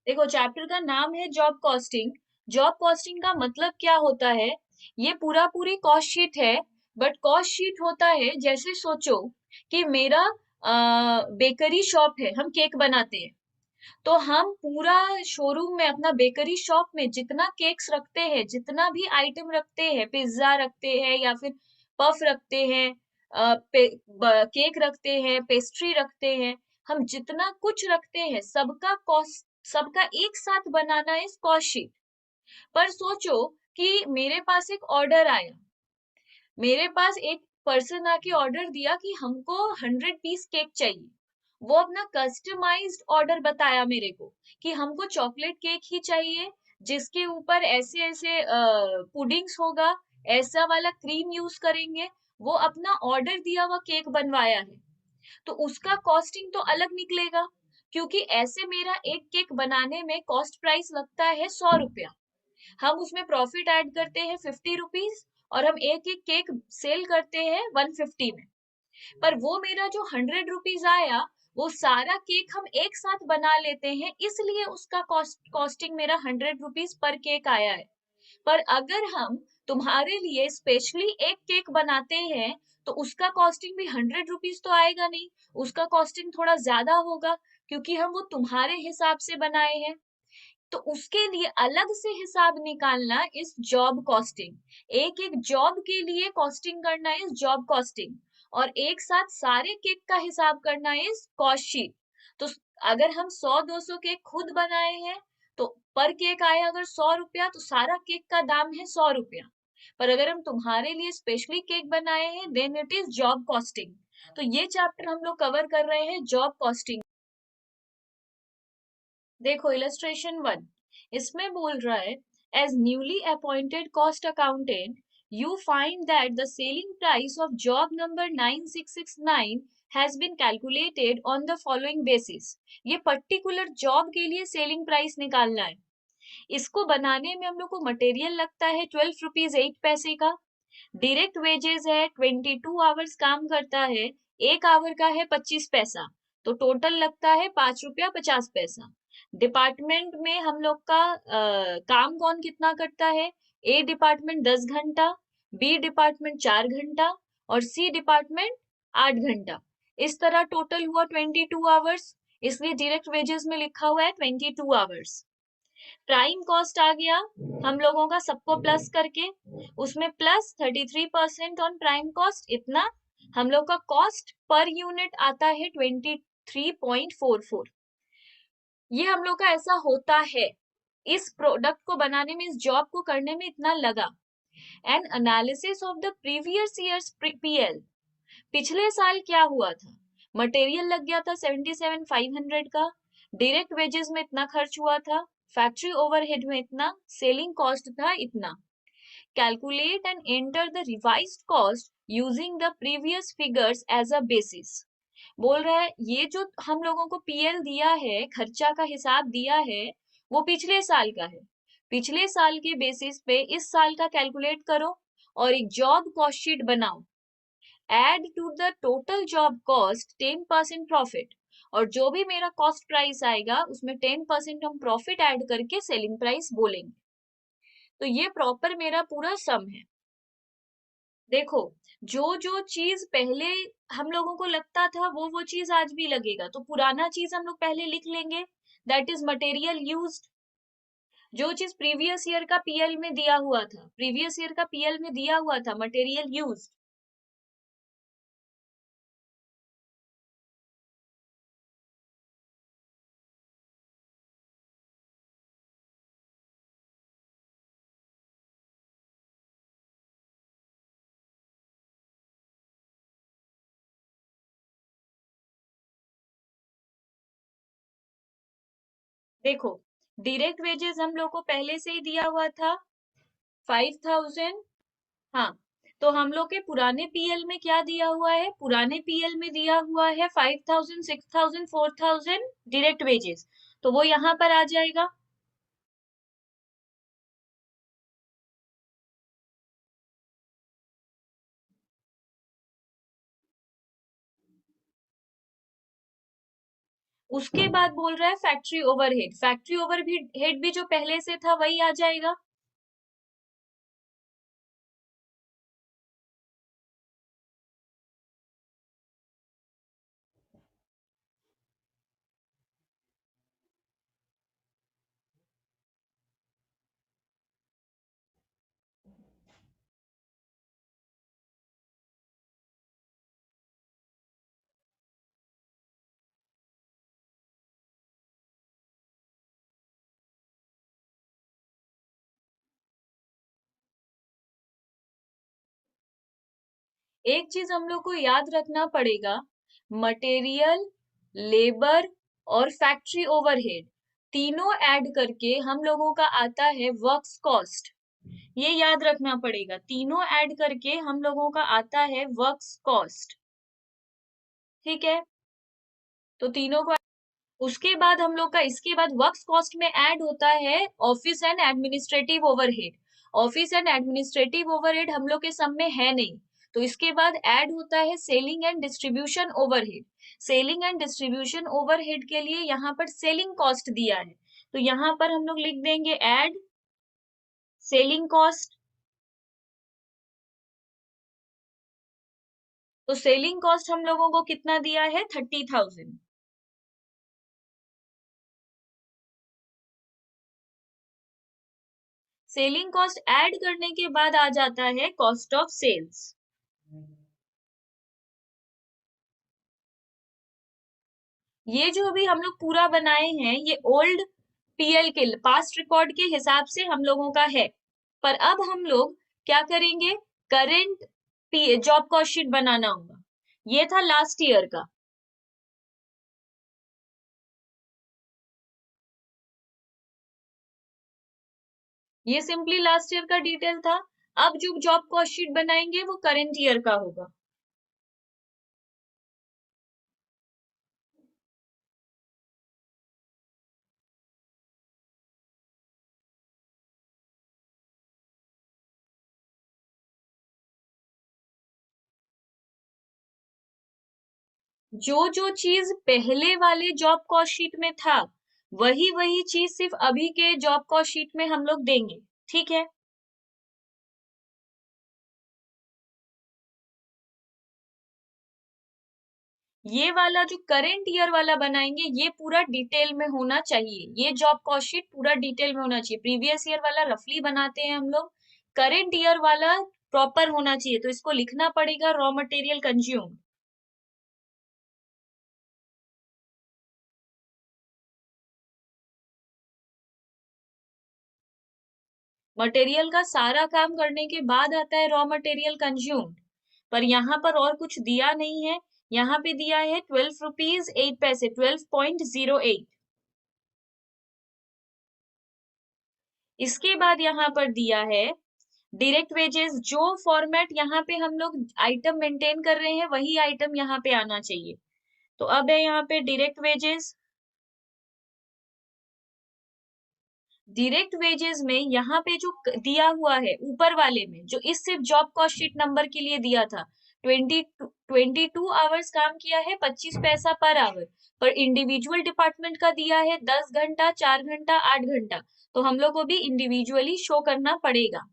देखो, चैप्टर का नाम है जॉब कॉस्टिंग। जॉब कॉस्टिंग का मतलब क्या होता है? ये पूरा पूरी कॉस्ट शीट है। बट कॉस्ट शीट होता है, जैसे सोचो कि मेरा बेकरी शॉप है, हम केक बनाते हैं। तो हम पूरा शोरूम में, अपना बेकरी शॉप में जितना केक्स रखते हैं, जितना भी आइटम रखते हैं, पिज्जा रखते हैं या फिर पफ रखते हैं, केक रखते हैं, पेस्ट्री रखते हैं, हम जितना कुछ रखते हैं सबका कॉस्ट, सबका एक साथ बनाना इस कॉस्ट शीट। पर सोचो कि मेरे पास एक ऑर्डर आया, मेरे पास एक पर्सन आके ऑर्डर दिया कि हमको 100 पीस केक चाहिए। वो अपना कस्टमाइज्ड ऑर्डर बताया मेरे को कि हमको चॉकलेट केक ही चाहिए, जिसके ऊपर ऐसे ऐसे पुडिंग्स होगा, ऐसा वाला क्रीम यूज करेंगे। वो अपना ऑर्डर दिया हुआ केक बनवाया है, तो उसका कॉस्टिंग तो अलग निकलेगा, क्योंकि ऐसे मेरा एक केक बनाने में कॉस्ट प्राइस लगता है 100 रुपया। हम उसमें प्रॉफिट ऐड करते हैं 50 रुपीज, और हम एक एक केक सेल करते हैं 150 में। पर वो मेरा जो 100 रुपीज आया, वो सारा केक हम एक साथ बना लेते हैं, इसलिए उसका कॉस्टिंग मेरा 100 रुपीज पर केक आया है। पर अगर हम तुम्हारे लिए स्पेशली एक केक बनाते हैं, तो उसका कॉस्टिंग भी 100 रुपीज तो आएगा नहीं, उसका कॉस्टिंग थोड़ा ज्यादा होगा, क्योंकि हम वो तुम्हारे हिसाब से बनाए हैं। तो उसके लिए अलग से हिसाब निकालना इस जॉब कॉस्टिंग। एक एक जॉब के लिए कॉस्टिंग करना इस जॉब कॉस्टिंग, और एक साथ सारे केक का हिसाब करना इस कॉस्ट शीट। तो अगर हम 100-200 केक खुद बनाए हैं, तो पर केक आया अगर 100 रुपया, तो सारा केक का दाम है 100 रुपया। पर अगर हम तुम्हारे लिए स्पेशली केक बनाए हैं, then it is job costing. तो ये चैप्टर हम लोग कवर कर रहे हैं जॉब कॉस्टिंग। देखो इलस्ट्रेशन 1, इसमें बोल रहा है, as newly appointed cost accountant you find that the selling price of job number 9669 has been calculated on the following basis. ये पर्टिकुलर जॉब के लिए सेलिंग प्राइस निकालना है। इसको बनाने में हम लोग को मटेरियल लगता है 12 रुपीज 8 पैसे का। डायरेक्ट वेजेस है, 22 आवर्स काम करता है, एक आवर का है 25 पैसा, तो टोटल लगता है 5 रुपया 50 पैसा। डिपार्टमेंट में हम लोग का काम कौन कितना करता है? ए डिपार्टमेंट 10 घंटा, बी डिपार्टमेंट 4 घंटा, और सी डिपार्टमेंट 8 घंटा। इस तरह टोटल हुआ 22 आवर्स, इसलिए डायरेक्ट वेजेस में लिखा हुआ है 22 आवर्स। प्राइम कॉस्ट आ गया हम लोगों का, सबको प्लस करके, उसमें प्लस 33% ऑन प्राइम कॉस्ट, इतना हम लोग का कॉस्ट पर यूनिट आता है 23.44। ये हम लोग का ऐसा होता है, इस प्रोडक्ट को बनाने में, इस जॉब को करने में इतना लगा। N analysis of the previous years PL, पिछले साल क्या हुआ था? मटेरियल लग गया था 77,500 का, डायरेक्ट वेजेस में इतना खर्च हुआ था, फैक्ट्री ओवरहेड में इतना, सेलिंग कॉस्ट था इतना। Calculate and enter the revised cost using the previous figures as a basis. बोल रहा है ये जो हम लोगों को पीएल दिया है, खर्चा का हिसाब दिया है, वो पिछले साल का है। पिछले साल के बेसिस पे इस साल का कैलकुलेट करो और एक जॉब कॉस्ट शीट बनाओ। Add to the total job cost 10% profit, और जो भी मेरा कॉस्ट प्राइस आएगा उसमें 10% हम प्रॉफिट ऐड करके सेलिंग प्राइस बोलेंगे। तो ये प्रॉपर मेरा पूरा सम है। देखो, जो जो चीज पहले हम लोगों को लगता था, वो चीज आज भी लगेगा, तो पुराना चीज हम लोग पहले लिख लेंगे, दैट इज मटेरियल यूज्ड। जो चीज प्रीवियस ईयर का पीएल में दिया हुआ था, प्रीवियस ईयर का पीएल में दिया हुआ था मटेरियल यूज्ड। देखो, डायरेक्ट वेजेस हम लोग को पहले से ही दिया हुआ था 5,000। हाँ, तो हम लोग के पुराने पीएल में क्या दिया हुआ है? पुराने पीएल में दिया हुआ है 5,000, 6,000, 4,000 डायरेक्ट वेजेस, तो वो यहाँ पर आ जाएगा। उसके बाद बोल रहा है फैक्ट्री ओवरहेड। फैक्ट्री ओवरहेड भी जो पहले से था वही आ जाएगा। एक चीज हम लोग को याद रखना पड़ेगा, मटेरियल, लेबर और फैक्ट्री ओवरहेड तीनों ऐड करके हम लोगों का आता है वर्क्स कॉस्ट। ये याद रखना पड़ेगा, तीनों ऐड करके हम लोगों का आता है वर्क्स कॉस्ट। ठीक है, तो तीनों को, उसके बाद हम लोग का, इसके बाद वर्क्स कॉस्ट में ऐड होता है office and administrative overhead. Office and administrative overhead हम लोग के सब में है नहीं, तो इसके बाद ऐड होता है selling and distribution overhead. Selling and distribution overhead के लिए यहाँ पर सेलिंग कॉस्ट दिया है, तो यहाँ पर हम लोग लिख देंगे ऐड सेलिंग कॉस्ट। तो सेलिंग कॉस्ट हम लोगों को कितना दिया है, 30,000। सेलिंग कॉस्ट ऐड करने के बाद आ जाता है कॉस्ट ऑफ सेल्स। ये जो अभी हम लोग पूरा बनाए हैं ये ओल्ड पीएल के पास्ट रिकॉर्ड के हिसाब से हम लोगों का है, पर अब हम लोग क्या करेंगे, करंट जॉब कॉस्ट शीट बनाना होगा। ये था लास्ट ईयर का। ये सिंपली लास्ट ईयर का डिटेल था। अब जो जॉब कॉस्ट शीट बनाएंगे वो करंट ईयर का होगा। जो जो चीज पहले वाले जॉब कॉस्ट शीट में था वही वही चीज सिर्फ अभी के जॉब कॉस्ट शीट में हम लोग देंगे। ठीक है, ये वाला जो करंट ईयर वाला बनाएंगे ये पूरा डिटेल में होना चाहिए, ये जॉब कॉस्ट शीट पूरा डिटेल में होना चाहिए। प्रीवियस ईयर वाला रफली बनाते हैं हम लोग, करंट ईयर वाला प्रॉपर होना चाहिए, तो इसको लिखना पड़ेगा रॉ मटेरियल कंज्यूम। मटेरियल का सारा काम करने के बाद आता है रॉ मटेरियल कंज्यूम, पर यहाँ पर और कुछ दिया नहीं है। यहाँ पे दिया है 12 रुपीज 8 पैसे, 12.08। इसके बाद यहाँ पर दिया है डायरेक्ट वेजेस। जो फॉर्मेट यहाँ पे हम लोग आइटम मेंटेन कर रहे हैं वही आइटम यहाँ पे आना चाहिए। तो अब है यहाँ पे डायरेक्ट वेजेस। डायरेक्ट वेजेस में यहाँ पे जो दिया हुआ है ऊपर वाले में, जो इस सिर्फ जॉब कॉस्ट शीट नंबर के लिए दिया था, 22 आवर्स काम किया है, 25 पैसा पर आवर। पर इंडिविजुअल डिपार्टमेंट का दिया है 10 घंटा, 4 घंटा, 8 घंटा, तो हम लोग को भी इंडिविजुअली शो करना पड़ेगा।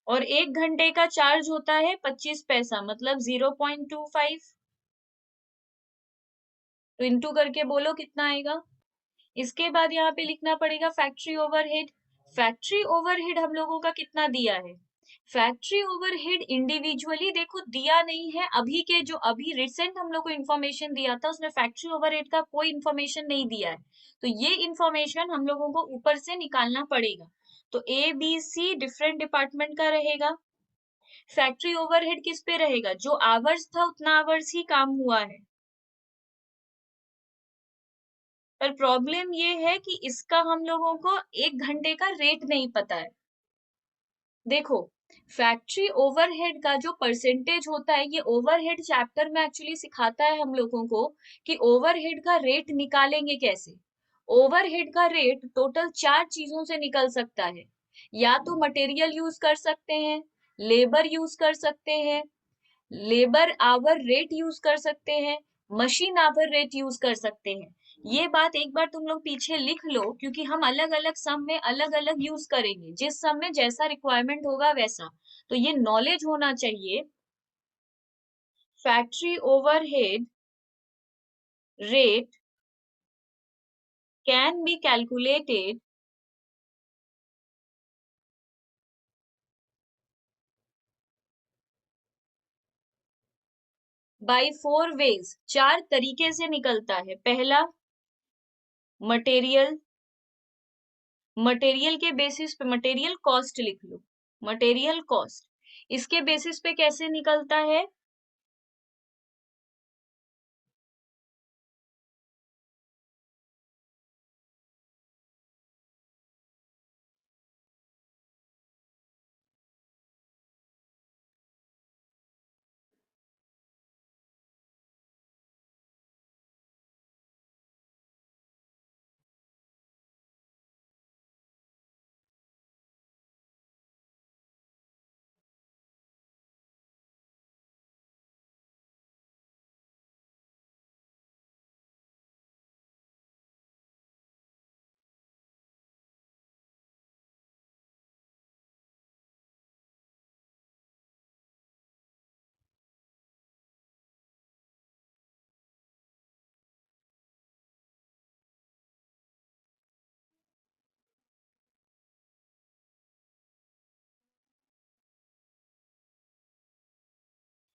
और 1 घंटे का चार्ज होता है 25 पैसा, मतलब 0.25। तो इंटू करके बोलो कितना आएगा। इसके बाद यहाँ पे लिखना पड़ेगा फैक्ट्री ओवरहेड। फैक्ट्री ओवरहेड हम लोगों का कितना दिया है, फैक्ट्री ओवरहेड इंडिविजुअली देखो दिया नहीं है। अभी के जो अभी रिसेंट हम लोग को इन्फॉर्मेशन दिया था उसमें फैक्ट्री ओवरहेड का कोई इन्फॉर्मेशन नहीं दिया है, तो ये इन्फॉर्मेशन हम लोगों को ऊपर से निकालना पड़ेगा। तो ABC डिफरेंट डिपार्टमेंट का रहेगा। फैक्ट्री ओवरहेड किस पे रहेगा, जो आवर्स था उतना आवर्स ही काम हुआ है। पर प्रॉब्लम ये है कि इसका हम लोगों को 1 घंटे का रेट नहीं पता है। देखो, फैक्ट्री ओवरहेड का जो परसेंटेज होता है ये ओवरहेड चैप्टर में एक्चुअली सिखाता है हम लोगों को कि ओवरहेड का रेट निकालेंगे कैसे। ओवरहेड का रेट टोटल 4 चीजों से निकल सकता है। या तो मटेरियल यूज कर सकते हैं, लेबर यूज कर सकते हैं, लेबर आवर रेट यूज कर सकते हैं, मशीन आवर रेट यूज कर सकते हैं। ये बात एक बार तुम लोग पीछे लिख लो, क्योंकि हम अलग अलग सम में अलग अलग यूज करेंगे, जिस सम में जैसा रिक्वायरमेंट होगा वैसा। तो ये नॉलेज होना चाहिए। Factory overhead rate can be calculated by 4 ways, 4 तरीके से निकलता है। पहला, मटेरियल, मटेरियल के बेसिस पे मटेरियल कॉस्ट लिख लो, मटेरियल कॉस्ट। इसके बेसिस पे कैसे निकलता है?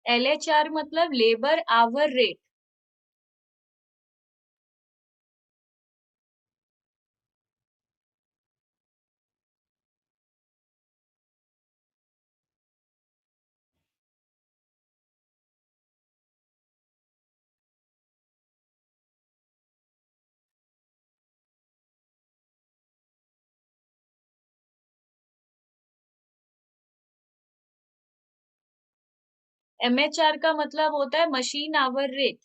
LHR मतलब लेबर आवर रेट। MHR का मतलब होता है मशीन आवर रेट।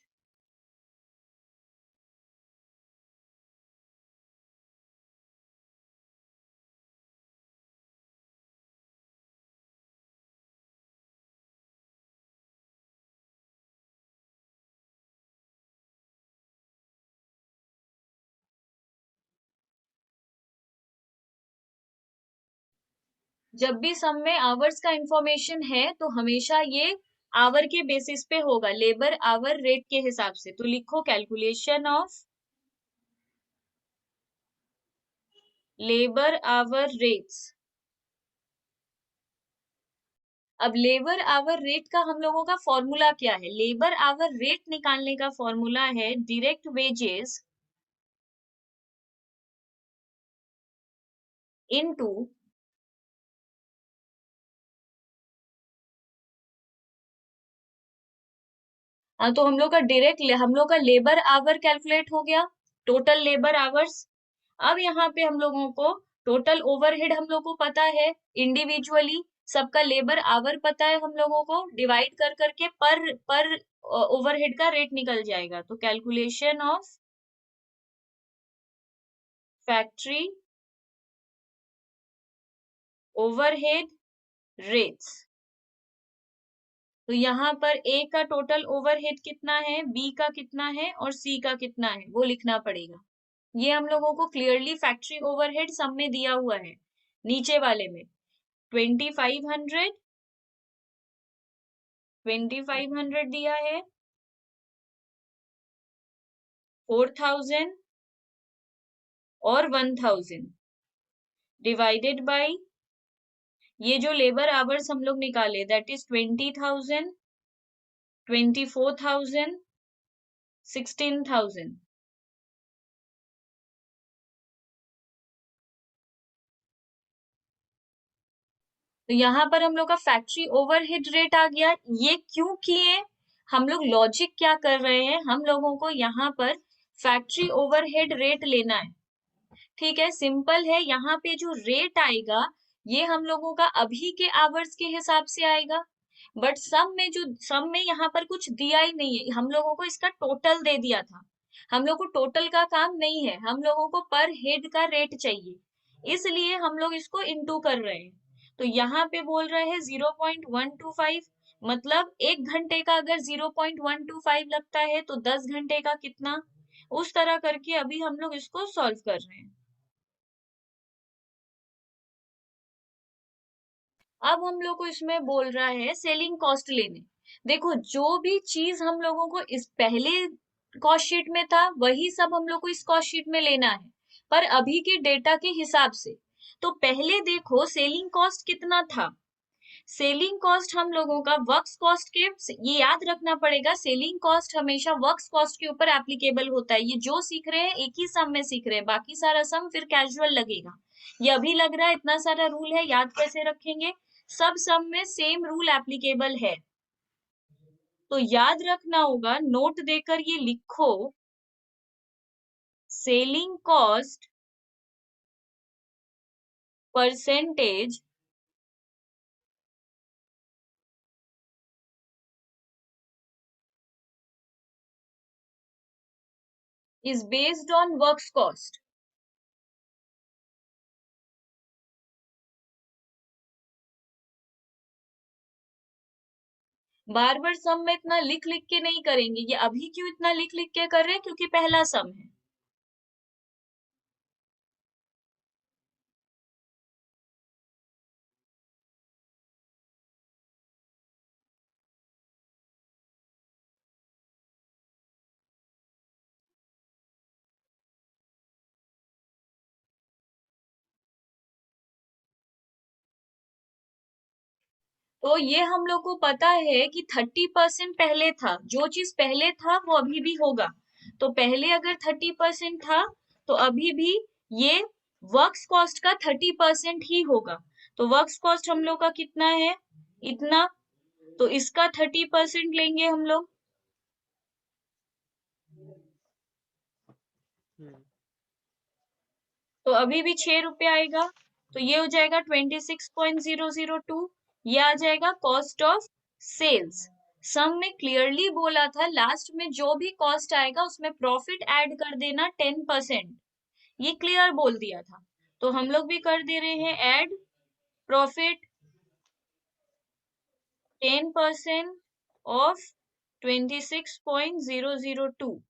जब भी सम में आवर्स का इंफॉर्मेशन है तो हमेशा ये आवर के बेसिस पे होगा, लेबर आवर रेट के हिसाब से। तो लिखो calculation of labour our rates. अब लेबर आवर रेट का हम लोगों का फॉर्मूला क्या है? लेबर आवर रेट निकालने का फॉर्मूला है डायरेक्ट वेजेस इनटू, तो हम लोग का डायरेक्ट हम लोग का लेबर आवर कैलकुलेट हो गया, टोटल लेबर आवर्स। अब यहाँ पे हम लोगों को टोटल ओवरहेड हम लोग को पता है, इंडिविजुअली सबका लेबर आवर पता है, हम लोगों को डिवाइड कर करके पर ओवरहेड का रेट निकल जाएगा। तो calculation of factory overhead rates. तो यहाँ पर ए का टोटल ओवरहेड कितना है, बी का कितना है और सी का कितना है, वो लिखना पड़ेगा। ये हम लोगों को क्लियरली फैक्ट्री ओवरहेड सब में दिया हुआ है, नीचे वाले में 2500, 2500 दिया है, 4000 और 1000 डिवाइडेड बाय ये जो लेबर आवर्स हम लोग निकाले, दैट इज 20,000, 24,000, 16,000। तो यहाँ पर हम लोग का फैक्ट्री ओवरहेड रेट आ गया। ये क्यों किए? हम लोग लॉजिक क्या कर रहे हैं, हम लोगों को यहाँ पर फैक्ट्री ओवरहेड रेट लेना है। ठीक है, सिंपल है। यहाँ पे जो रेट आएगा ये हम लोगों का अभी के आवर्स के हिसाब से आएगा, बट सम में जो सम में यहाँ पर कुछ दिया ही नहीं है, हम लोगों को इसका टोटल दे दिया था। हम लोग को टोटल का काम नहीं है, हम लोगों को पर हेड का रेट चाहिए, इसलिए हम लोग इसको इनटू कर रहे हैं। तो यहाँ पे बोल रहे हैं 0.125, मतलब 1 घंटे का अगर 0.125 लगता है तो 10 घंटे का कितना, उस तरह करके अभी हम लोग इसको सॉल्व कर रहे हैं। अब हम लोग को इसमें बोल रहा है सेलिंग कॉस्ट लेने। देखो, जो भी चीज हम लोगों को इस पहले कॉस्ट शीट में था वही सब हम लोग को इस कॉस्ट शीट में लेना है, पर अभी के डेटा के हिसाब से। तो पहले देखो सेलिंग कॉस्ट कितना था। सेलिंग कॉस्ट हम लोगों का वर्क्स कॉस्ट के, ये याद रखना पड़ेगा, सेलिंग कॉस्ट हमेशा वर्क्स कॉस्ट के ऊपर एप्लीकेबल होता है। ये जो सीख रहे हैं एक ही सम में सीख रहे हैं, बाकी सारा सम फिर कैजुअल लगेगा। ये अभी लग रहा है इतना सारा रूल है, याद कैसे रखेंगे, सब सम में सेम रूल एप्लीकेबल है। तो याद रखना होगा, नोट देकर ये लिखो, selling cost percentage is based on works cost. बार बार सम में इतना लिख लिख के नहीं करेंगे, ये अभी क्यों इतना लिख लिख के कर रहे हैं, क्योंकि पहला सम है। तो ये हम लोग को पता है कि 30% पहले था, जो चीज पहले था वो अभी भी होगा। तो पहले अगर 30% था तो अभी भी ये वर्क्स कॉस्ट का 30% ही होगा। तो वर्क्स कॉस्ट हम लोग का कितना है, इतना, तो इसका 30% लेंगे हम लोग। तो अभी भी 6 रुपये आएगा, तो ये हो जाएगा 26.002। ये आ जाएगा कॉस्ट ऑफ सेल्स। सम में क्लियरली बोला था लास्ट में जो भी कॉस्ट आएगा उसमें प्रॉफिट ऐड कर देना 10%, ये क्लियर बोल दिया था। तो हम लोग भी कर दे रहे हैं ऐड प्रॉफिट 10% ऑफ 26.002।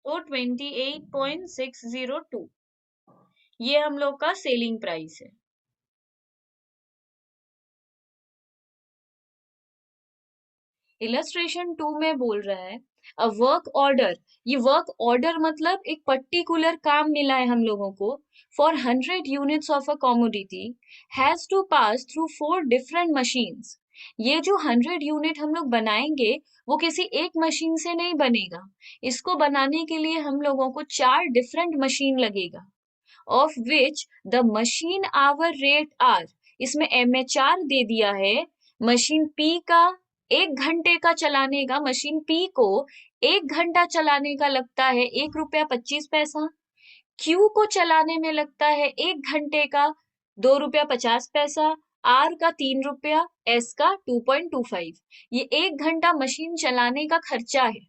तो 28.602 ये हम लोग का सेलिंग प्राइस है। इलस्ट्रेशन 2 में बोल रहा है अ वर्क ऑर्डर। ये वर्क ऑर्डर मतलब एक पर्टिकुलर काम मिला है हम लोगों को, for 100 units of a commodity has to pass through 4 different machines. ये जो 100 यूनिट हम लोग बनाएंगे वो किसी एक मशीन से नहीं बनेगा, इसको बनाने के लिए हम लोगों को 4 डिफरेंट मशीन लगेगा, of which the machine hour rate are, इसमें MHR दे दिया है। मशीन P का 1 घंटे का चलाने का, मशीन P को 1 घंटा चलाने का लगता है 1 रुपया 25 पैसा। Q को चलाने में लगता है 1 घंटे का 2 रुपया 50 पैसा। R का 3 रुपया, S का 2.25। ये 1 घंटा मशीन चलाने का खर्चा है।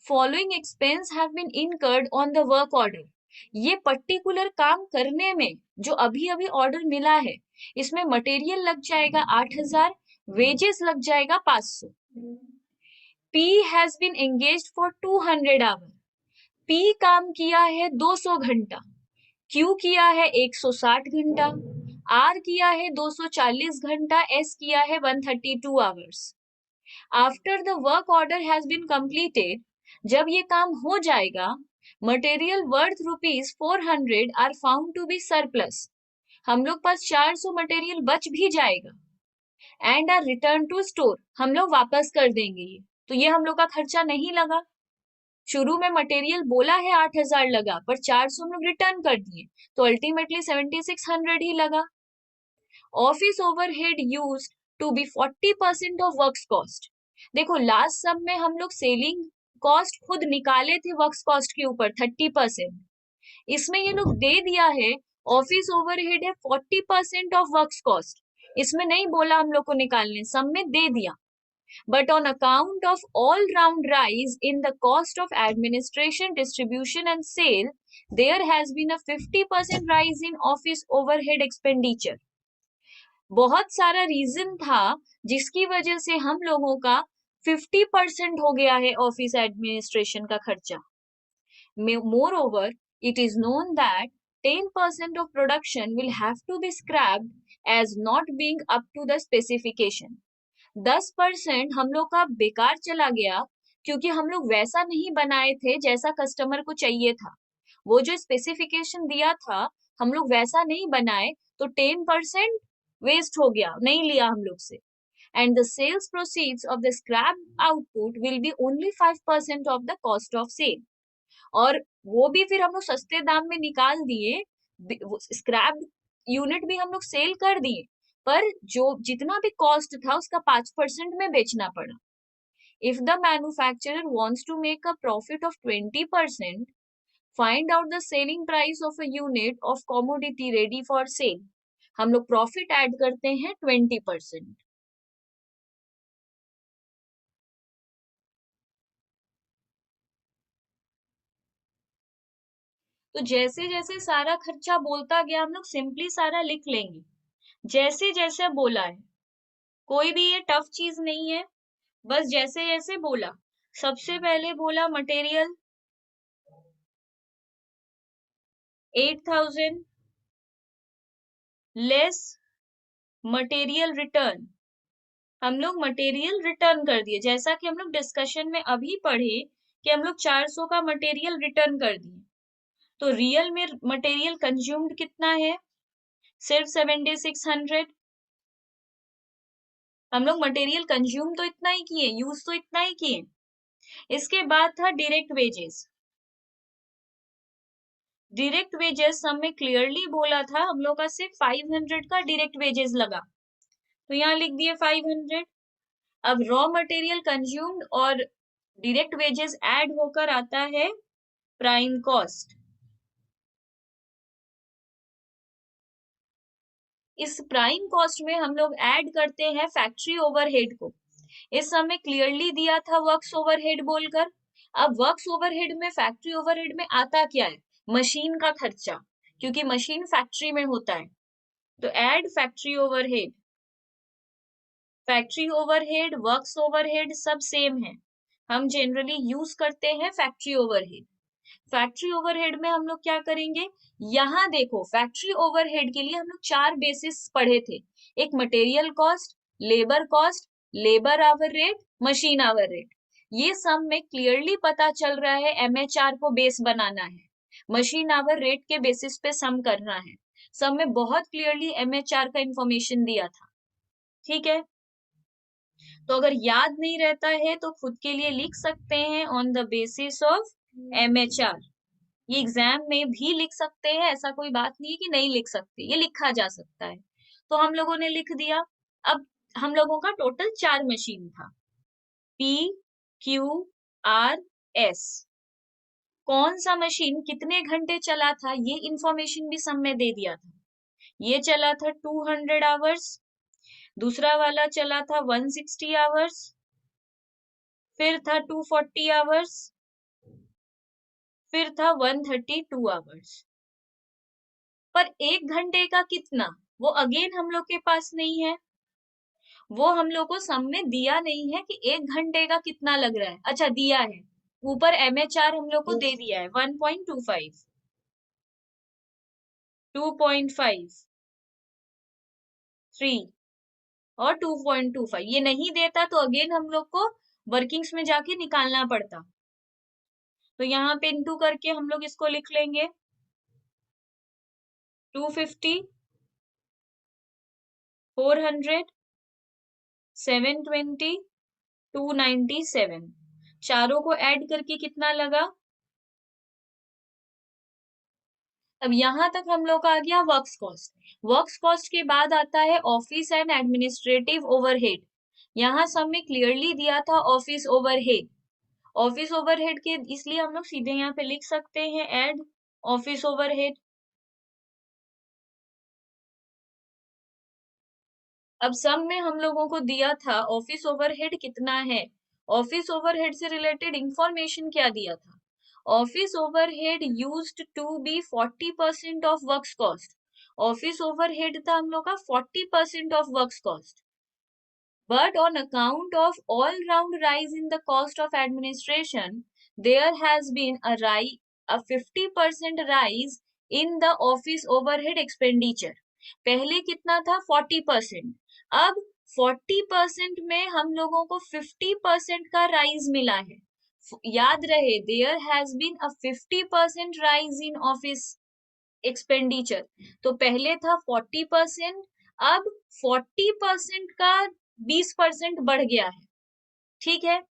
Following expense have been incurred on the work order. ये पर्टिकुलर काम करने में जो अभी अभी ऑर्डर मिला है, इसमें मटेरियल लग जाएगा 8,000, वेजेस लग जाएगा 500। P has been engaged for 200 hour. P काम किया है 200 घंटा, Q किया है 160 घंटा, R किया है 240 घंटा, S किया है 132 hours. After the work order has been completed, जब ये काम हो जाएगा, material worth ₹400 are found to be surplus. हम लोग पास 400 मटेरियल बच भी जाएगा, and are return to store, हम लोग वापस कर देंगे ये। तो ये हम लोग का खर्चा नहीं लगा। शुरू में मटेरियल बोला है 8,000 लगा, पर 400 हम लोग रिटर्न कर दिए, तो अल्टीमेटली 7,600 ही लगा। Office overhead used to be 40% of works cost. देखो लास्ट सम में हम लोग सेलिंग कॉस्ट खुद निकाले थे वर्क्स कॉस्ट के ऊपर 30%। इसमें ये लोग दे दिया है ऑफिस ओवरहेड है 40% ऑफ वर्क्स कॉस्ट। इसमें नहीं बोला हम लोग को निकालने, सम में दे दिया। But on account of all-round rise in the cost of administration, distribution and sale, there has been a 50% rise in office overhead expenditure. बहुत सारा रीजन था जिसकी वजह से हम लोगों का 50% हो गया है ऑफिस एडमिनिस्ट्रेशन का खर्चा। Moreover, it is known that 10% of production will have to be scrapped as not being up to the specification. 10% हम लोग का बेकार चला गया क्योंकि हम लोग वैसा नहीं बनाए थे जैसा कस्टमर को चाहिए था। वो जो स्पेसिफिकेशन दिया था हम लोग वैसा नहीं बनाए, तो 10% वेस्ट हो गया, नहीं लिया हम लोग से। And the sales proceeds of the scrap output will be only 5% of the cost of sale. और वो भी फिर हम लोग सस्ते दाम में निकाल दिए, स्क्रैप यूनिट भी हम लोग सेल कर दिए, पर जो जितना भी कॉस्ट था उसका 5% में बेचना पड़ा। If the manufacturer wants to make a profit of 20%, find out the selling price of a unit of commodity ready for sale. हम लोग प्रॉफिट ऐड करते हैं 20%। तो जैसे जैसे सारा खर्चा बोलता गया हम लोग सिंपली सारा लिख लेंगे जैसे जैसे बोला है। कोई भी ये टफ चीज नहीं है, बस जैसे जैसे बोला। सबसे पहले बोला मटेरियल 8,000 लेस मटेरियल रिटर्न। हम लोग मटेरियल रिटर्न कर दिए, जैसा कि हम लोग डिस्कशन में अभी पढ़े कि हम लोग 400 का मटेरियल रिटर्न कर दिए। तो रियल में मटेरियल कंज्यूम्ड कितना है? सिर्फ 7600। हम लोग मटेरियल कंज्यूम तो इतना ही किए, यूज तो इतना ही किए। इसके बाद था डायरेक्ट वेजेस। डायरेक्ट वेजेस हमें क्लियरली बोला था हम लोग का सिर्फ 500 का डायरेक्ट वेजेस लगा, तो यहाँ लिख दिए 500। अब रॉ मटेरियल कंज्यूम्ड और डायरेक्ट वेजेस ऐड होकर आता है प्राइम कॉस्ट। इस प्राइम कॉस्ट में हम लोग ऐड करते हैं फैक्ट्री ओवरहेड को। इस समय क्लियरली दिया था वर्क्स ओवरहेड बोलकर। अब वर्क्स ओवरहेड में फैक्ट्री ओवरहेड में आता क्या है? मशीन का खर्चा, क्योंकि मशीन फैक्ट्री में होता है। तो add factory overhead. Factory overhead works overhead सब सेम है, हम जनरली यूज करते हैं फैक्ट्री ओवरहेड। फैक्ट्री ओवरहेड में हम लोग क्या करेंगे? यहाँ देखो फैक्ट्री ओवरहेड के लिए हम लोग 4 बेसिस पढ़े थे। एक material cost, labour cost, labour hour rate, machine hour rate. ये सब में क्लियरली पता चल रहा है एमएचआर को बेस बनाना है, मशीन आवर रेट के बेसिस पे सम करना है। सब में बहुत क्लियरली एमएचआर का इंफॉर्मेशन दिया था। ठीक है, तो अगर याद नहीं रहता है तो खुद के लिए लिख सकते हैं on the basis of MHR. ये एग्जाम में भी लिख सकते हैं, ऐसा कोई बात नहीं है कि नहीं लिख सकते, ये लिखा जा सकता है। तो हम लोगों ने लिख दिया। अब हम लोगों का टोटल 4 मशीन था, पी क्यू आर एस। कौन सा मशीन कितने घंटे चला था ये इंफॉर्मेशन भी सब में दे दिया था। ये चला था 200 आवर्स, दूसरा वाला चला था 160 आवर्स, फिर था 240 आवर्स, फिर था 132 आवर्स। पर 1 घंटे का कितना, वो अगेन हम लोग के पास नहीं है। वो हम लोग को सम में दिया नहीं है कि 1 घंटे का कितना लग रहा है। अच्छा दिया है, ऊपर एमएचआर हम लोग को दे दिया है 1.25, 2.5, 3 और 2.25। ये नहीं देता तो अगेन हम लोग को वर्किंग्स में जाके निकालना पड़ता। तो यहाँ पे इंटू करके हम लोग इसको लिख लेंगे 250, 400, 720, 297। चारों को ऐड करके कितना लगा? अब यहाँ तक हम लोग का आ गया वर्क्स कॉस्ट। वर्क्स कॉस्ट के बाद आता है ऑफिस एंड एडमिनिस्ट्रेटिव ओवरहेड। यहाँ सब में क्लियरली दिया था ऑफिस ओवरहेड। ऑफिस ओवरहेड के इसलिए हम लोग सीधे यहाँ पे लिख सकते हैं एड ऑफिस ओवरहेड। अब सम में हम लोगों को दिया था ऑफिस ओवरहेड कितना है। ऑफिस ओवरहेड से रिलेटेड इंफॉर्मेशन क्या दिया था? Office overhead used to be 40% of works cost. Office overhead था हम लोग का 40% of works cost. But on account of all-round rise in the cost of administration, there has been a 50% rise in the office overhead expenditure. पहले कितना था? 40%। अब 40% में हम लोगों को 50% का राइज मिला है। याद रहे, there has been a 50% rise in office expenditure. तो पहले था 40%, अब 40% का 20% बढ़ गया है। ठीक है,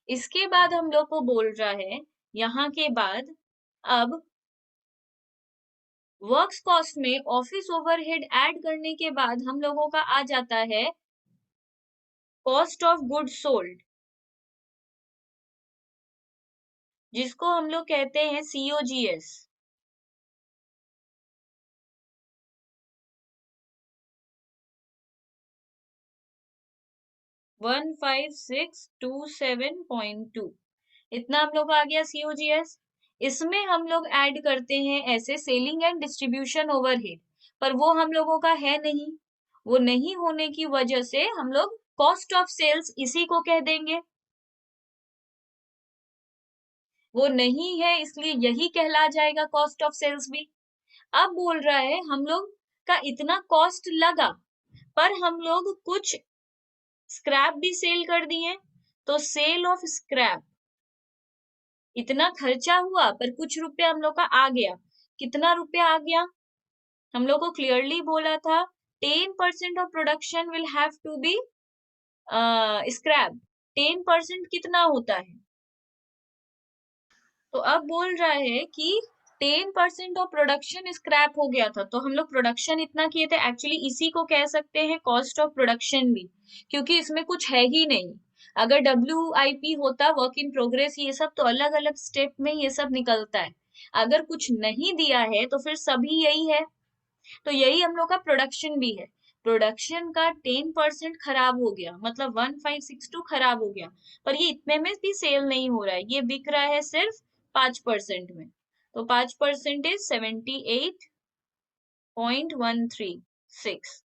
इसके बाद हम लोग को बोल रहा है यहाँ के बाद अब वर्क्स कॉस्ट में ऑफिस ओवरहेड ऐड करने के बाद हम लोगों का आ जाता है कॉस्ट ऑफ गुड्स सोल्ड, जिसको हम लोग कहते हैं COGS। 15627.2 इतना हम लोग का आ गया COGS। इसमें हम लोग ऐड करते हैं ऐसे सेलिंग एंड डिस्ट्रीब्यूशन ओवरहेड, पर वो हम लोगों का है नहीं। वो नहीं होने की वजह से हम लोग कॉस्ट ऑफ सेल्स इसी को कह देंगे। वो नहीं है इसलिए यही कहला जाएगा कॉस्ट ऑफ सेल्स भी। अब बोल रहा है हम लोग का इतना कॉस्ट लगा, पर हम लोग कुछ स्क्रैप भी सेल कर दिए, तो सेल ऑफ स्क्रैप। इतना खर्चा हुआ पर कुछ रुपया हम लोग का आ गया। कितना रुपया आ गया? हम लोग को क्लियरली बोला था 10% of production will have to be scrap. 10% कितना होता है? तो अब बोल रहा है कि 10% ऑफ प्रोडक्शन स्क्रैप हो गया था, तो हम लोग प्रोडक्शन इतना किए थे। एक्चुअली इसी को कह सकते हैं कॉस्ट ऑफ प्रोडक्शन भी, क्योंकि इसमें कुछ है ही नहीं। अगर WIP होता, वर्क इन प्रोग्रेस, ये सब तो अलग अलग स्टेप में ये सब निकलता है। अगर कुछ नहीं दिया है तो फिर सभी यही है। तो यही हम लोग का प्रोडक्शन भी है। प्रोडक्शन का 10% खराब हो गया, मतलब 1562 खराब हो गया, पर ये इतने में भी सेल नहीं हो रहा है, ये बिक रहा है सिर्फ 5% में। तो 5% इज 78.136।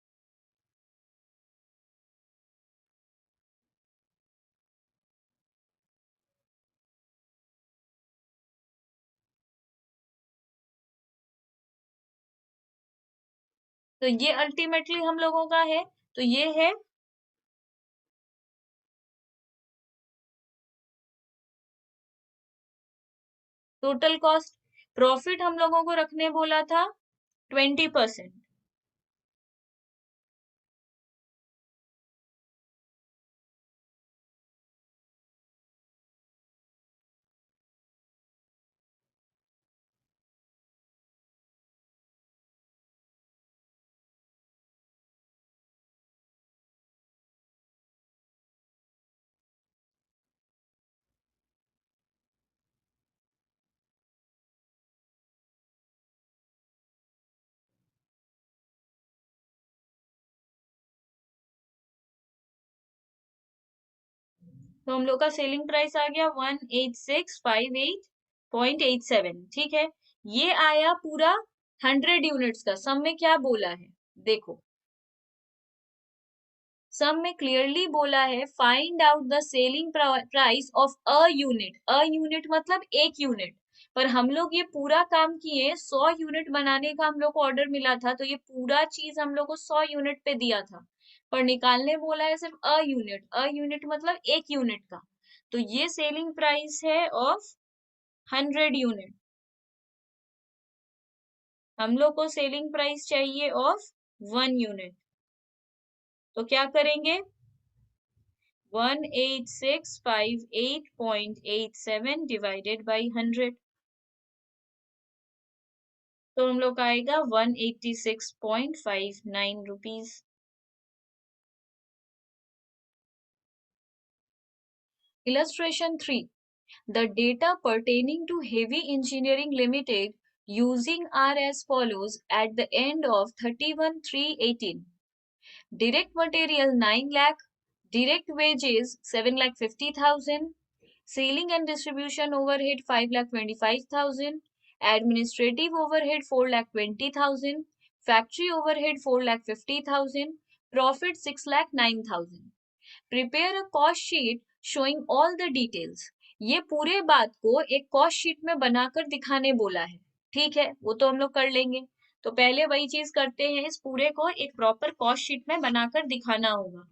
तो ये अल्टीमेटली हम लोगों का है। तो ये है टोटल कॉस्ट। प्रॉफिट हम लोगों को रखने बोला था 20%। तो हम लोग का सेलिंग प्राइस आ गया 18658.87। ठीक है, ये आया पूरा 100 यूनिट्स का। सम में क्या बोला है देखो, सम में क्लियरली बोला है find out the selling price of a unit. A unit मतलब एक यूनिट। पर हम लोग ये पूरा काम किए, 100 यूनिट बनाने का हम लोग को ऑर्डर मिला था, तो ये पूरा चीज हम लोग को 100 यूनिट पे दिया था, पर निकालने बोला है सिर्फ अ यूनिट। अ यूनिट मतलब एक यूनिट का। तो ये सेलिंग प्राइस है ऑफ 100 यूनिट। हम लोग को सेलिंग प्राइस चाहिए ऑफ 1 यूनिट। तो क्या करेंगे? 18658.87 डिवाइडेड बाई 100। तो हम लोग का आएगा 186.59 rupees. Illustration 3. The data pertaining to Heavy Engineering Limited using are as follows at the end of 31/3/18. Direct material 9 lakh, direct wages 7,50,000, selling and distribution overhead 5,25,000, administrative overhead 4,20,000, factory overhead 4,50,000, profit 6,09,000. Prepare a cost sheet showing all the details. ये पूरे बात को एक cost sheet में बनाकर दिखाने बोला है। ठीक है, वो तो हम लोग कर लेंगे। तो पहले वही चीज करते हैं, इस पूरे को एक प्रॉपर कॉस्ट शीट में बनाकर दिखाना होगा।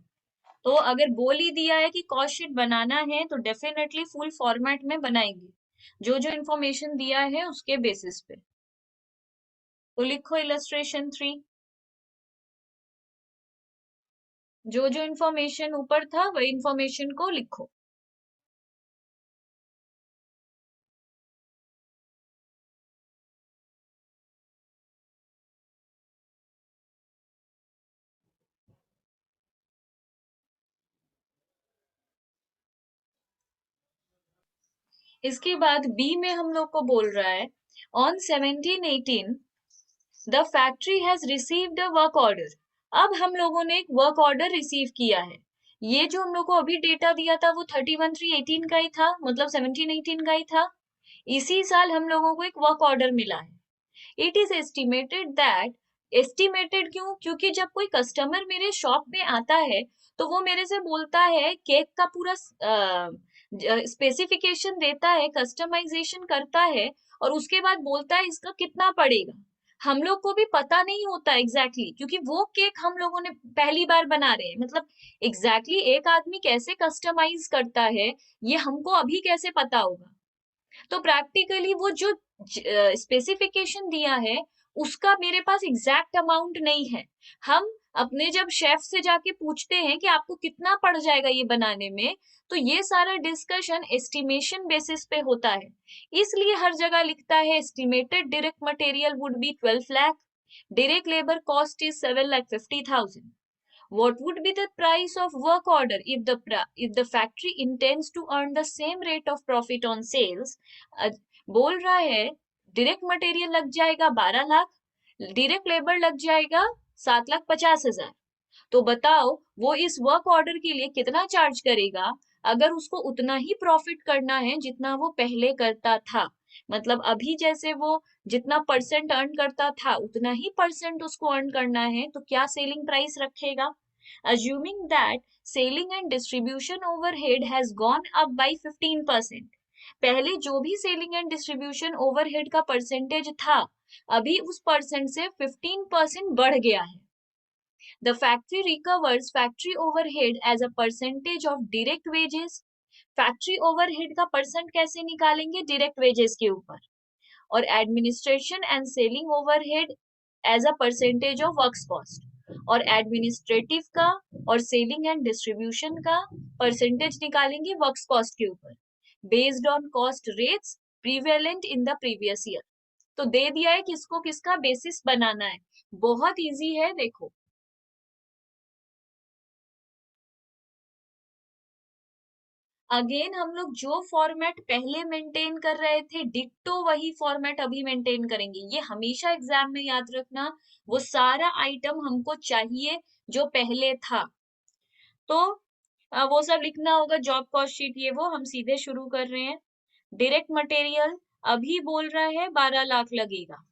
तो अगर बोल ही दिया है कि कॉस्ट शीट बनाना है तो डेफिनेटली फुल फॉर्मेट में बनाएंगे, जो जो इन्फॉर्मेशन दिया है उसके बेसिस पे। तो लिखो इलस्ट्रेशन 3। जो जो इन्फॉर्मेशन ऊपर था वही इन्फॉर्मेशन को लिखो। इसके बाद बी में हम लोग को बोल रहा है on 17/18 the factory has received a work order. अब हम लोगों ने एक वर्क ऑर्डर रिसीव किया है। ये जो हम लोग को अभी डेटा दिया था वो 31/3/18 का ही था, मतलब 17/18 का ही था। इसी साल हम लोगों को एक वर्क ऑर्डर मिला है। It is estimated that, estimated क्यों? क्योंकि जब कोई कस्टमर मेरे शॉप में आता है तो वो मेरे से बोलता है, केक का पूरा स्पेसिफिकेशन देता है, कस्टमाइजेशन करता है और उसके बाद बोलता है इसका कितना पड़ेगा। हम लोग को भी पता नहीं होता एग्जैक्टली क्योंकि वो केक हम लोगों ने पहली बार बना रहे हैं, मतलब एग्जैक्टली एक आदमी कैसे कस्टमाइज करता है ये हमको अभी कैसे पता होगा। तो प्रैक्टिकली वो जो स्पेसिफिकेशन दिया है उसका मेरे पास एग्जैक्ट अमाउंट नहीं है। हम अपने जब शेफ से जाके पूछते हैं कि आपको कितना पड़ जाएगा ये बनाने में, तो ये सारा डिस्कशन एस्टिमेशन बेसिस पे होता है। इसलिए हर जगह लिखता है estimated direct material would be 12 lakh, direct labour cost is 7,50,000। What would be the price of work order if the factory intends to earn the same rate of profit on sales? बोल रहा है डायरेक्ट मटेरियल लग जाएगा 12 lakh, direct labour लग जाएगा 7,50,000। तो बताओ वो इस वर्क ऑर्डर के लिए कितना चार्ज करेगा अगर उसको उतना ही प्रॉफिट करना है जितना वो पहले करता था। मतलब अभी जैसे वो जितना परसेंट अर्न करता था उतना ही परसेंट उसको अर्न करना है, तो क्या सेलिंग प्राइस रखेगा? Assuming that selling and distribution overhead has gone up by 15%, पहले जो भी सेलिंग एंड डिस्ट्रीब्यूशन ओवरहेड का परसेंटेज था अभी उस परसेंट से 15% बढ़ गया है। The factory recovers factory overhead as a percentage of direct wages. Factory overhead का परसेंट कैसे निकालेंगे? डायरेक्ट वेजेस के ऊपर। और administration and selling overhead as a percentage of works cost. और एडमिनिस्ट्रेटिव का और सेलिंग एंड डिस्ट्रीब्यूशन का परसेंटेज निकालेंगे वर्क्स कॉस्ट के ऊपर, based on cost rates prevalent in the previous year. तो दे दिया है किसको किसका बेसिस बनाना है। बहुत इजी है, देखो। अगेन हम लोग जो फॉर्मेट पहले मेंटेन कर रहे थे डिट्टो वही फॉर्मेट अभी मेंटेन करेंगे। ये हमेशा एग्जाम में याद रखना, वो सारा आइटम हमको चाहिए जो पहले था। तो वो सब लिखना होगा, जॉब कॉस्ट शीट ये वो। हम सीधे शुरू कर रहे हैं। डायरेक्ट मटेरियल अभी बोल रहा है 12 लाख लगेगा।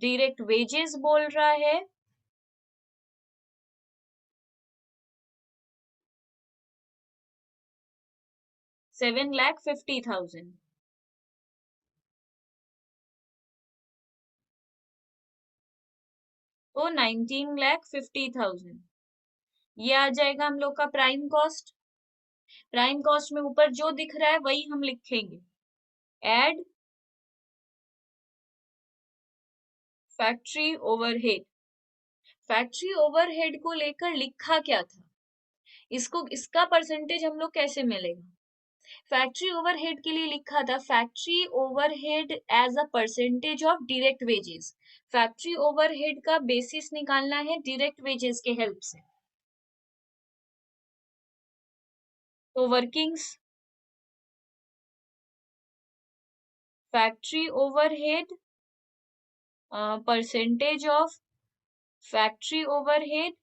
डायरेक्ट वेजेस बोल रहा है 7,50,000। तो 19,50,000 ये आ जाएगा हम लोग का प्राइम कॉस्ट। प्राइम कॉस्ट में ऊपर जो दिख रहा है वही हम लिखेंगे, add factory overhead. Factory overhead को लेकर लिखा क्या था, इसको इसका परसेंटेज हम लोग कैसे मिलेगा? फैक्ट्री ओवरहेड के लिए लिखा था factory overhead as a percentage of direct wages. Factory overhead का बेसिस निकालना है डायरेक्ट वेजेस के हेल्प से। तो workings factory overhead percentage of factory overhead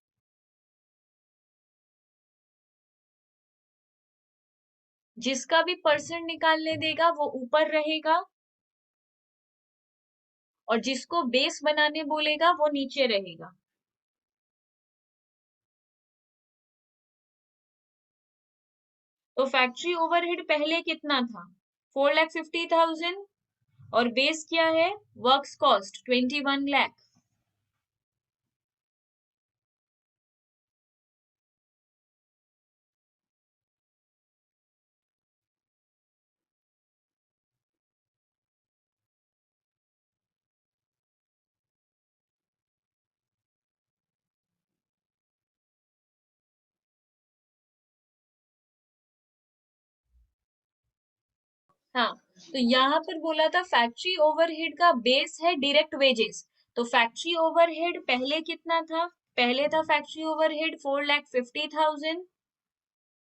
जिसका भी परसेंट निकालने देगा वो ऊपर रहेगा और जिसको बेस बनाने बोलेगा वो नीचे रहेगा। तो फैक्ट्री ओवरहेड पहले कितना था? 4,50,000 और बेस क्या है? Works cost 21 lakh. हाँ, तो यहाँ पर बोला था फैक्ट्री ओवरहेड का बेस है डायरेक्ट वेजेस। तो फैक्ट्री ओवरहेड पहले कितना था? पहले था फैक्ट्री ओवरहेड 4,50,000।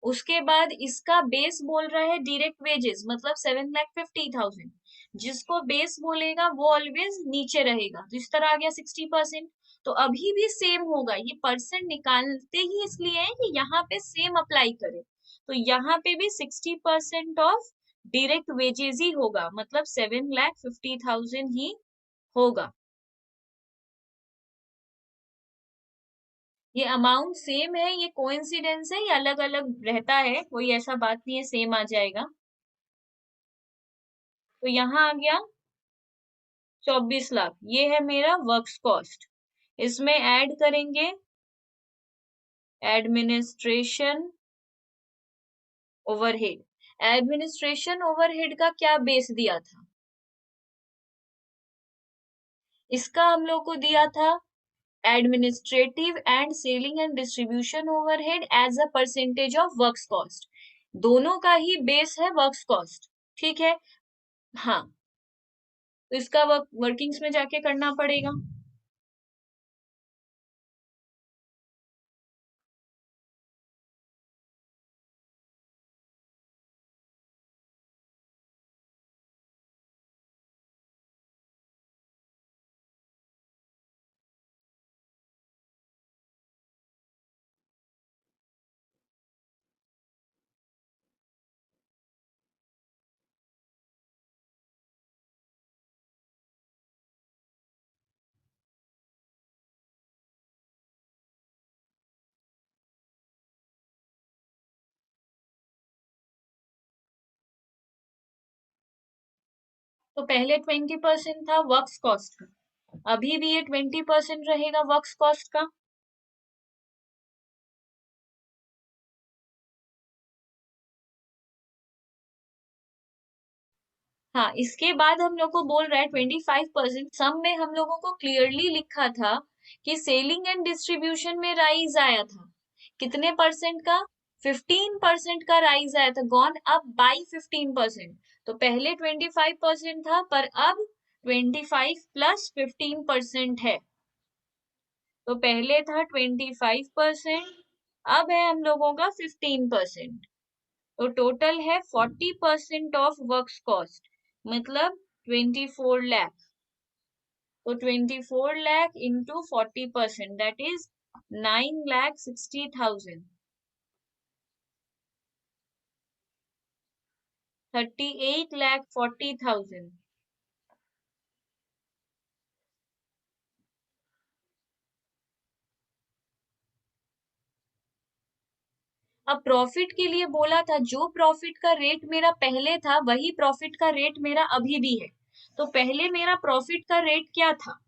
उसके बाद इसका बेस बोल रहा है डायरेक्ट वेजेस मतलब 7,50,000। जिसको बेस बोलेगा वो ऑलवेज नीचे रहेगा, तो इस तरह आ गया 60%। तो अभी भी सेम होगा, ये परसेंट निकालते ही इसलिए है कि यहाँ पे सेम अप्लाई करे। तो यहाँ पे भी 60% ऑफ डायरेक्ट वेजेस ही होगा, मतलब 7,50,000 ही होगा। ये अमाउंट सेम है, ये कोइंसिडेंस है, ये अलग अलग रहता है, कोई ऐसा बात नहीं है, सेम आ जाएगा। तो यहाँ आ गया 24 लाख, ये है मेरा वर्क्स कॉस्ट। इसमें ऐड करेंगे एडमिनिस्ट्रेशन ओवरहेड। एडमिनिस्ट्रेशन ओवरहेड का क्या बेस दिया था? इसका हम लोग को दिया था administrative and selling and distribution overhead as a percentage of works cost. दोनों का ही बेस है वर्क्स कॉस्ट, ठीक है। हाँ, तो इसका वर्किंग्स में जाके करना पड़ेगा। तो पहले 20% था वर्क्स कॉस्ट का, अभी भी ये 20% रहेगा वर्क्स कॉस्ट का। हाँ, इसके बाद हम लोग को बोल रहा है 25%। सम में हम लोगों को क्लियरली लिखा था कि सेलिंग एंड डिस्ट्रीब्यूशन में राइज आया था, कितने परसेंट का? 15% का राइज आया था, गॉन अप बाई 15%। तो पहले 25% था, पर अब 25 प्लस 15% है। तो पहले था 25%, अब है हम लोगों का 15%। तो टोटल है 40% ऑफ वर्क्स कॉस्ट, मतलब 24 लाख। तो 24 लाख इंटू 40%, दैट इज 9,60,000। 38,40,000। अब प्रॉफिट के लिए बोला था, जो प्रॉफिट का रेट मेरा पहले था वही प्रॉफिट का रेट मेरा अभी भी है। तो पहले मेरा प्रॉफिट का रेट क्या था?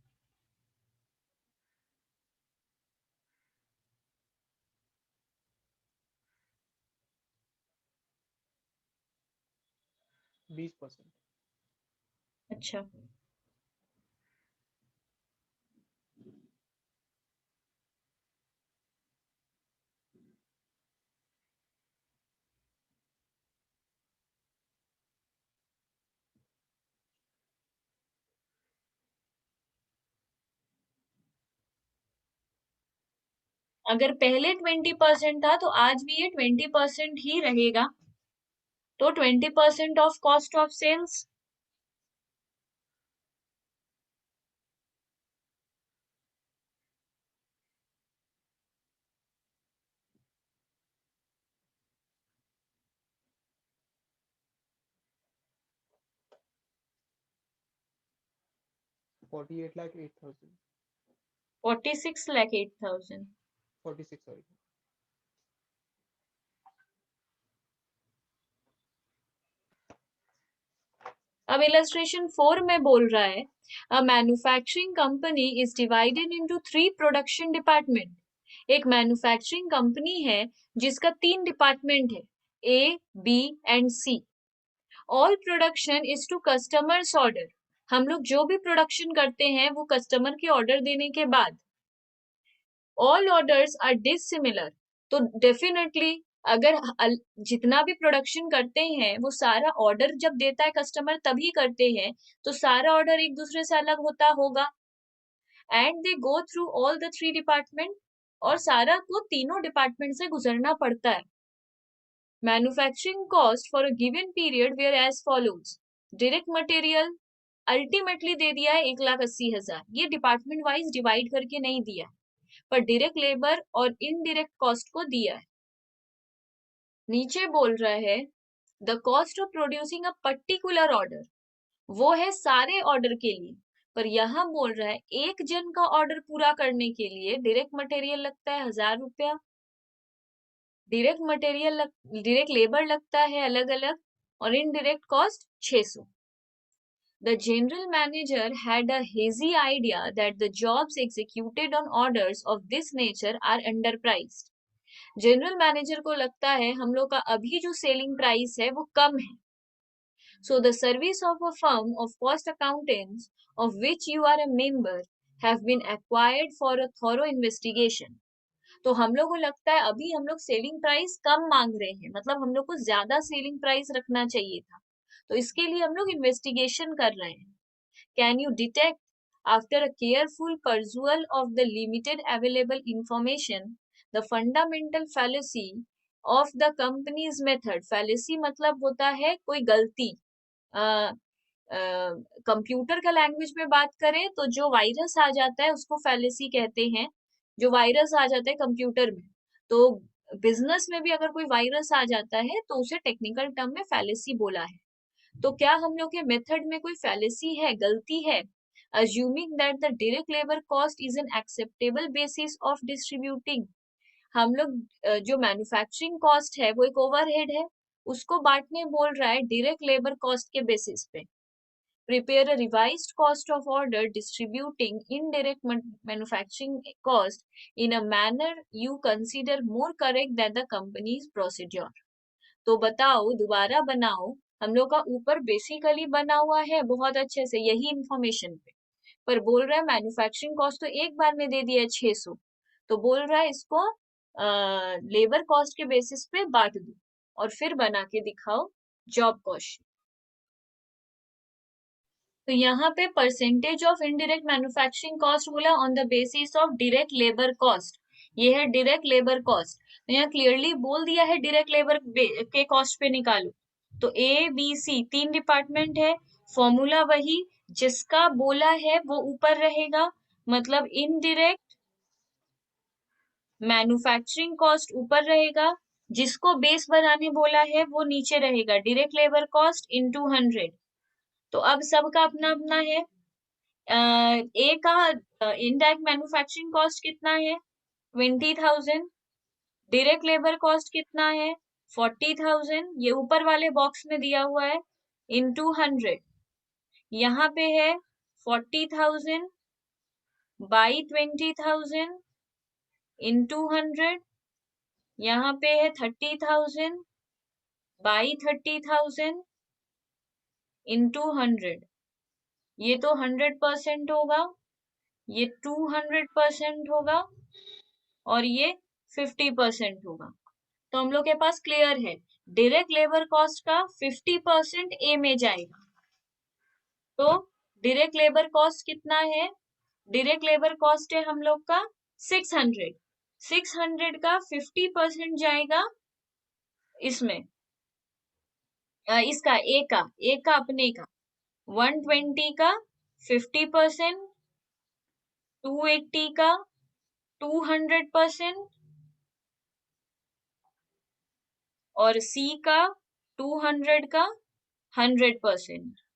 20%। अच्छा, अगर पहले 20% था तो आज भी ये 20% ही रहेगा, तो 20% of cost of sales. $48,08,000. 46,08,000। 46, sorry. अब इलस्ट्रेशन 4 में बोल रहा है a manufacturing company is divided into 3 production department. एक मैन्युफैक्चरिंग कंपनी है जिसका 3 डिपार्टमेंट है, A B and C. All production is to customers order. हम लोग जो भी प्रोडक्शन करते हैं वो कस्टमर के ऑर्डर देने के बाद। ऑल ऑर्डर्स आर डिसिमिलर, तो डेफिनेटली अगर जितना भी प्रोडक्शन करते हैं वो सारा ऑर्डर जब देता है कस्टमर तभी करते हैं, तो सारा ऑर्डर एक दूसरे से अलग होता होगा। And they go through all the 3 department, और सारा को तीनों डिपार्टमेंट से गुजरना पड़ता है। Manufacturing cost for a given period were as follows. Direct material ultimately दे दिया है 1,80,000, ये डिपार्टमेंट वाइज डिवाइड करके नहीं दिया, पर डायरेक्ट लेबर और इनडायरेक्ट कॉस्ट को दिया है। नीचे बोल रहा है the cost of producing a particular order, वो है सारे ऑर्डर के लिए, पर यहाँ बोल रहा है एक जन का ऑर्डर पूरा करने के लिए डायरेक्ट मटेरियल लगता है 1,000 रुपया, डायरेक्ट लेबर लगता है अलग अलग, और indirect cost 600। The general manager had a hazy idea that the jobs executed on orders of this nature are underpriced. General manager को लगता है हम लोग का अभी जो सेलिंग प्राइस है वो कम है। So the service of a firm of cost accountants of which you are a member have been acquired for a thorough investigation. तो हम लोग को लगता है अभी हम लोग सेलिंग प्राइस कम मांग रहे हैं, मतलब हम लोग को ज्यादा सेलिंग प्राइस रखना चाहिए था, तो इसके लिए हम लोग इन्वेस्टिगेशन कर रहे हैं। Can you detect, after a careful perusal of the limited available information, the fundamental fallacy of the company's method? Fallacy मतलब होता है कोई गलती। कंप्यूटर का लैंग्वेज में बात करें तो जो वायरस आ जाता है उसको फैलेसी कहते हैं, जो वायरस आ जाता है कंप्यूटर में। तो बिजनेस में भी अगर कोई वायरस आ जाता है तो उसे टेक्निकल टर्म में फैलेसी बोला है। तो क्या हम लोग के मेथड में कोई फैलेसी है, गलती है? Assuming that the direct labour cost is an acceptable basis of distributing. हम लोग जो मैन्युफैक्चरिंग कॉस्ट है वो एक ओवरहेड है, उसको बांटने बोल रहा है डायरेक्ट लेबर कॉस्ट के बेसिस पे। Prepare a revised cost of order distributing indirect manufacturing cost in a manner you consider more correct than the company's procedure. तो बताओ, दोबारा बनाओ। हम लोग का ऊपर बेसिकली बना हुआ है बहुत अच्छे से यही इंफॉर्मेशन पे, पर बोल रहा है मैन्युफैक्चरिंग कॉस्ट तो एक बार में दे दिया है 600, तो बोल रहा है इसको लेबर कॉस्ट के बेसिस पे बांट दो और फिर बना के दिखाओ जॉब कॉस्ट। तो यहाँ पे percentage of indirect manufacturing cost बोला on the basis of direct labour cost, ये है डायरेक्ट लेबर कॉस्ट। तो यहाँ क्लियरली बोल दिया है डायरेक्ट लेबर के कॉस्ट पे निकालो। तो ए बी सी 3 डिपार्टमेंट है, फॉर्मूला वही, जिसका बोला है वो ऊपर रहेगा, मतलब इनडायरेक्ट मैन्युफैक्चरिंग कॉस्ट ऊपर रहेगा, जिसको बेस बनाने बोला है वो नीचे रहेगा, डायरेक्ट लेबर कॉस्ट इनटू 100। तो अब सबका अपना अपना है। ए का इनडायरेक्ट मैन्युफैक्चरिंग कॉस्ट कितना है? 20,000। डायरेक्ट लेबर कॉस्ट कितना है? 40,000, ये ऊपर वाले बॉक्स में दिया हुआ है, इनटू 100। यहाँ पे है 40,000 बाई 20,000 इनटू 100। यहाँ पे है 30,000 बाई 30,000 इनटू 100। ये तो 100% होगा, ये 200% होगा, और ये 50% होगा। तो हम लोग के पास क्लियर है डायरेक्ट लेबर कॉस्ट का 50% ए में जाएगा। तो डायरेक्ट लेबर कॉस्ट कितना है? डायरेक्ट लेबर कॉस्ट है हम लोग का 600, 600 का 50% जाएगा इसमें, इसका ए का अपने का। 120 का 50%, 280 का 200% और सी का 200 का 100%।